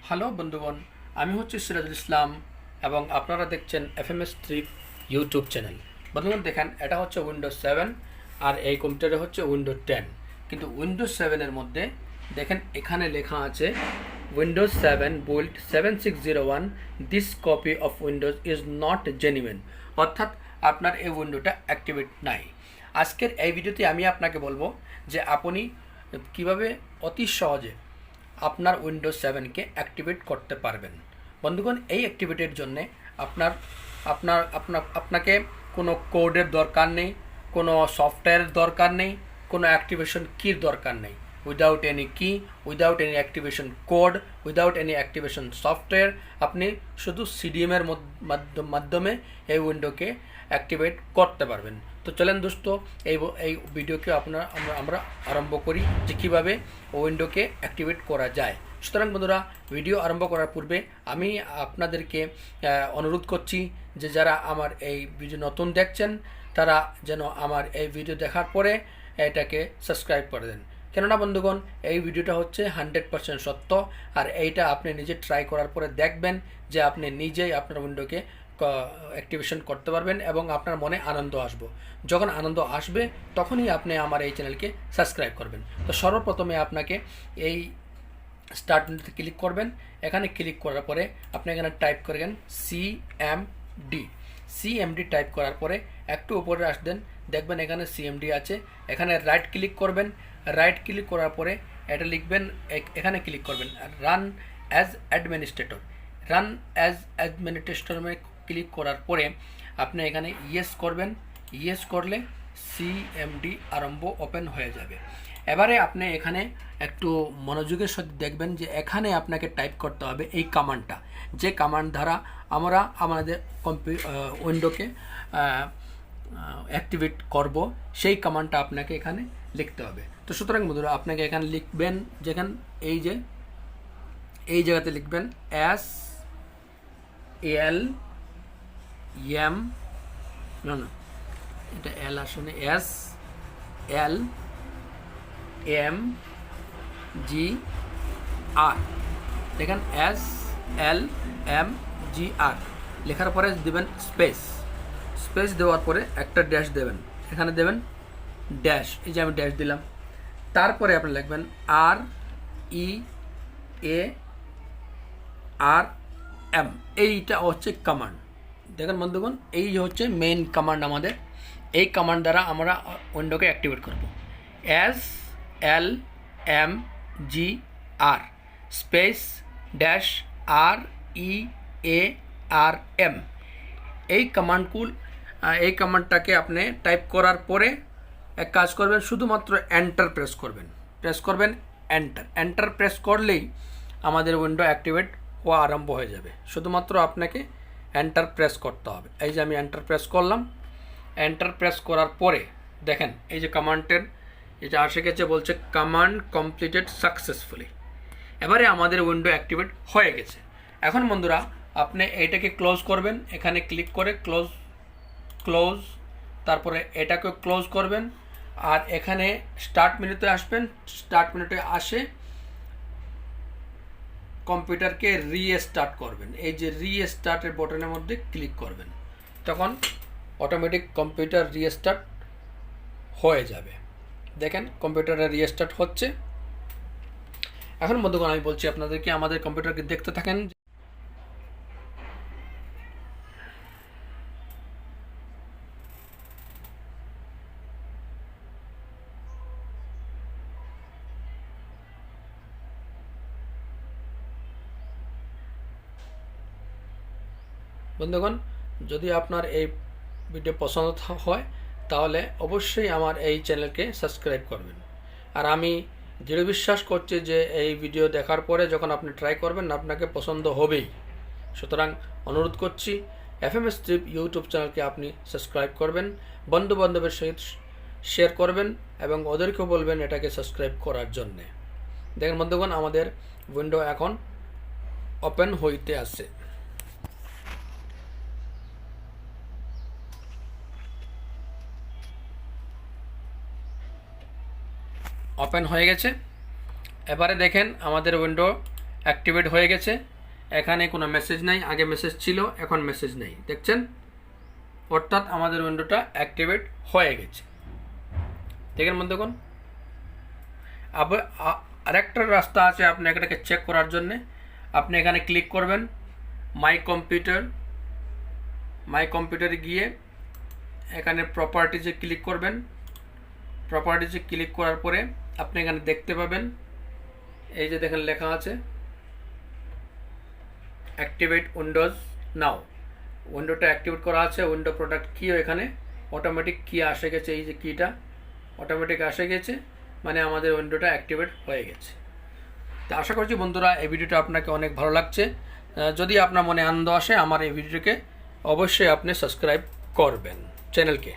Hello বন্ধুগণ, আমি হচ্ছি সিরাজুল ইসলাম এবং আপনারা দেখছেন এফএমএস ট্রিপ ইউটিউব চ্যানেল। বন্ধুগণ দেখেন, এটা হচ্ছে উইন্ডোজ 7 আর এই কম্পিউটারে হচ্ছে উইন্ডোজ 10। কিন্তু উইন্ডোজ 7-এর মধ্যে দেখেন এখানে লেখা আছে Windows 7 build 7601, this copy of Windows is not genuine, অর্থাৎ আপনার এই উইন্ডোটা অ্যাক্টিভেট নাই। আজকের এই ভিডিওতে আমি আপনাকে বলবো যে আপনি কিভাবে অতি সহজে আপনার উইন্ডোজ 7কে অ্যাক্টিভেট করতে পারবেন। বন্ধুগণ, এই অ্যাক্টিভেটের জন্যে আপনাকে কোনো কোডের দরকার নেই, কোনো সফটওয়্যারের দরকার নেই, কোনো অ্যাক্টিভেশন কির দরকার নেই। উইদাউট এনি কি, without any activation code, without any activation software, আপনি শুধু সিডিএমের মাধ্যমে এই উইন্ডোকে অ্যাক্টিভেট করতে পারবেন। তো চলেন দোস্ত, এই ভিডিওকে আমরা আরম্ভ করি যে কীভাবে উইন্ডোকে অ্যাক্টিভেট করা যায়। সুতরাং বন্ধুরা, ভিডিও আরম্ভ করার পূর্বে আমি আপনাদেরকে অনুরোধ করছি যে যারা আমার এই ভিডিও নতুন দেখছেন তারা যেন আমার এই ভিডিও দেখার পরে এটাকে সাবস্ক্রাইব করে দেন। কেননা বন্ধুগণ, এই ভিডিওটা হচ্ছে 100% সত্য, আর এইটা আপনি নিজে ট্রাই করার পরে দেখবেন যে আপনি নিজেই আপনার উইন্ডোকে অ্যাক্টিভেশন করতে পারবেন এবং আপনার মনে আনন্দ আসবে। যখন আনন্দ আসবে তখনই আপনি আমার এই চ্যানেলকে সাবস্ক্রাইব করবেন। তো সর্বপ্রথমে আপনাকে এই স্টার্ট মেনুতে ক্লিক করবেন। এখানে ক্লিক করার পরে আপনি এখানে টাইপ করবেন সিএমডি টাইপ করার পরে একটু উপরে আসবেন, দেখবেন এখানে সিএমডি আছে। এখানে রাইট ক্লিক করবেন। রাইট ক্লিক করার পরে এটা লিখবেন, এখানে ক্লিক করবেন run as administrator. Run as অ্যাডমিনিস্ট্রেটরে ক্লিক করার পরে আপনি এখানে ইয়েস করবেন। ইয়েস করলে সিএমডি আরম্ভ ওপেন হয়ে যাবে। এবারে আপনি এখানে একটু মনোযোগের সাথে দেখবেন যে এখানে আপনাকে টাইপ করতে হবে এই কমান্ডটা, যে কমান্ড দ্বারা আমরা আমাদের উইন্ডোকে অ্যাক্টিভেট করব, সেই কমান্ডটা আপনাকে এখানে লিখতে হবে। তো সুতরাং বন্ধুরা, আপনাকে এখানে লিখবেন যেখানে এই জায়গাতে লিখবেন SLM, না এটা এল আসলে SLMGR, দেখেন SLMGR লেখার পরে দেবেন স্পেস দেওয়ার পরে একটা ড্যাশ দেবেন। এখানে দেবেন ড্যাশ, এই যে আমি ড্যাশ দিলাম। তারপরে আপনি লিখবেন REARM, এইটা হচ্ছে কমান্ড। দেখেন বন্ধুগণ, এই হচ্ছে মেইন কমান্ড আমাদের। এই কমান্ড দ্বারা আমরা উইন্ডোকে অ্যাক্টিভেট করব। SLMGR স্পেস ড্যাশ REARM, এই কমান্ডটাকে আপনি টাইপ করার পরে এক কাজ করবেন, শুধুমাত্র এন্টার প্রেস করবেন এন্টার প্রেস করলেই আমাদের উইন্ডো অ্যাক্টিভেট হওয়া আরম্ভ হয়ে যাবে। শুধুমাত্র আপনাকে এন্টার প্রেস করতে হবে। এই যে আমি এন্টার প্রেস করলাম। এন্টার প্রেস করার পরে দেখেন এই যে কমান্ডের এটা আসে গেছে, বলছে কমান্ড কমপ্লিটেড সাকসেসফুলি। এবারে আমাদের উইন্ডো অ্যাক্টিভেট হয়ে গেছে। এখন বন্ধুরা, আপনি এইটাকে ক্লোজ করবেন। এখানে ক্লিক করে ক্লোজ, তারপরে এটাকে ক্লোজ করবেন। আর এখানে স্টার্ট মেনুতে আসবেন। স্টার্ট মেনুতে আসে কম্পিউটারকে রিস্টার্ট করবেন। এই যে রিস্টার্টের বটনের মধ্যে ক্লিক করবেন, তখন অটোমেটিক কম্পিউটার রিস্টার্ট হয়ে যাবে। দেখেন কম্পিউটারে রিস্টার্ট হচ্ছে। এখন বন্ধুগণ, আমি বলছি আপনাদেরকে আমাদের কম্পিউটারকে দেখতে থাকেন। বন্ধুগণ, যদি আপনার এই ভিডিও পছন্দ হয় তাহলে অবশ্যই আমার এই চ্যানেলকে সাবস্ক্রাইব করবেন। আর আমি দৃঢ় বিশ্বাস করছি যে এই ভিডিও দেখার পরে যখন আপনি ট্রাই করবেন আপনাকে পছন্দ হবেই। সুতরাং অনুরোধ করছি, এফএমএস ট্রিপ ইউটিউব চ্যানেলকে আপনি সাবস্ক্রাইব করবেন, বন্ধু বান্ধবের সহিত শেয়ার করবেন এবং ওদেরকেও বলবেন এটাকে সাবস্ক্রাইব করার জন্যে। দেখেন বন্ধুগণ, আমাদের উইন্ডো এখন ওপেন হইতে আছে। ওপেন হয়ে গেছে। এবারে দেখেন আমাদের উইন্ডো অ্যাক্টিভেট হয়ে গেছে। এখানে কোনো মেসেজ নাই, আগে মেসেজ ছিল, এখন মেসেজ নেই, দেখছেন? অর্থাৎ আমাদের উইন্ডোটা অ্যাক্টিভেট হয়ে গেছে। দেখেন বন্ধুগণ, আবার আরেকটা রাস্তা আছে আপনি এটাকে চেক করার জন্যে। আপনি এখানে ক্লিক করবেন মাই কম্পিউটারে গিয়ে এখানে প্রপার্টিজে ক্লিক করবেন। প্রপার্টিজে ক্লিক করার পরে আপনি এখানে দেখতে পাবেন, এই যে দেখেন লেখা আছে অ্যাক্টিভেট উইন্ডোজ নাও। উইন্ডোটা অ্যাক্টিভেট করা আছে। উইন্ডো প্রোডাক্ট কিও এখানে অটোমেটিক কি আসে গেছে, এই যে কিটা অটোমেটিক আসে গেছে, মানে আমাদের উইন্ডোটা অ্যাক্টিভেট হয়ে গেছে। তো আশা করছি বন্ধুরা এই ভিডিওটা আপনাকে অনেক ভালো লাগছে। যদি আপনার মনে আনন্দ আসে আমার এই ভিডিওকে অবশ্যই আপনি সাবস্ক্রাইব করবেন চ্যানেলকে।